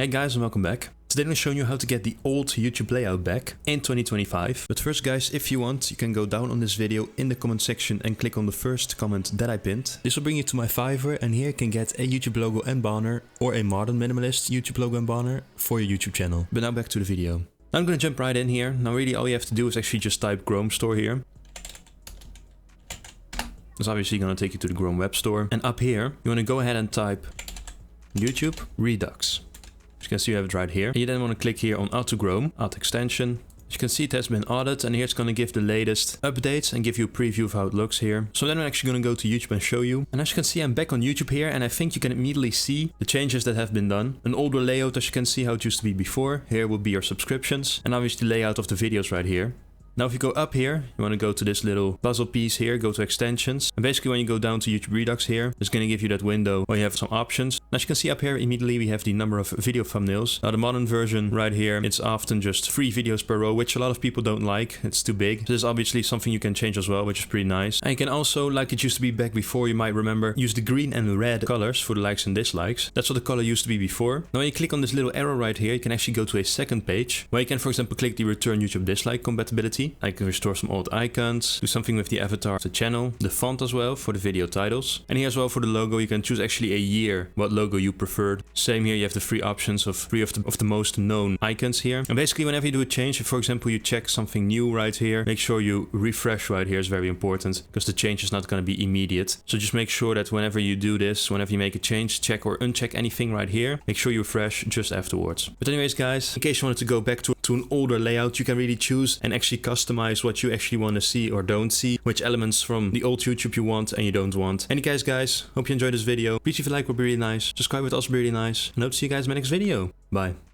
Hey guys, and welcome back. Today I'm going to show you how to get the old YouTube layout back in 2025. But first guys, if you want, you can go down on this video in the comment section and click on the first comment that I pinned. This will bring you to my Fiverr, and here you can get a YouTube logo and banner or a modern minimalist YouTube logo and banner for your YouTube channel. But now back to the video. Now I'm going to jump right in here. Now really all you have to do is actually just type Chrome Store here. It's obviously going to take you to the Chrome Web Store. And up here, you want to go ahead and type YouTube Redux. As you can see, you have it right here. And you then want to click here on Add to Chrome, Add Extension. As you can see, it has been added, and here it's going to give the latest updates and give you a preview of how it looks here. So then I'm actually going to go to YouTube and show you. And as you can see, I'm back on YouTube here, and I think you can immediately see the changes that have been done. An older layout, as you can see how it used to be before. Here will be your subscriptions, and obviously the layout of the videos right here. Now if you go up here, you want to go to this little puzzle piece here, go to extensions. And basically when you go down to YouTube Redux here, it's going to give you that window where you have some options. As you can see up here, immediately we have the number of video thumbnails. Now the modern version right here, it's often just 3 videos per row, which a lot of people don't like. It's too big. So this is obviously something you can change as well, which is pretty nice. And you can also, like it used to be back before, you might remember, use the green and red colors for the likes and dislikes. That's what the color used to be before. Now when you click on this little arrow right here, you can actually go to a second page where you can, for example, click the return YouTube dislike compatibility. I can restore some old icons, do something with the avatar of the channel, the font as well for the video titles. And here as well for the logo, you can choose actually a year, what logo you preferred. Same here, you have the 3 options of 3 of the most known icons here. And basically whenever you do a change, if for example you check something new right here, make sure you refresh right here is very important, because the change is not going to be immediate. So just make sure that whenever you do this, whenever you make a change, check or uncheck anything right here, make sure you refresh just afterwards. But anyways guys, in case you wanted to go back to an older layout, you can really choose and actually customize what you actually want to see or don't see, which elements from the old YouTube you want and you don't want. Any case guys, hope you enjoyed this video. Please leave a like, would be really nice. Subscribe would also be really nice. And hope to see you guys in my next video. Bye.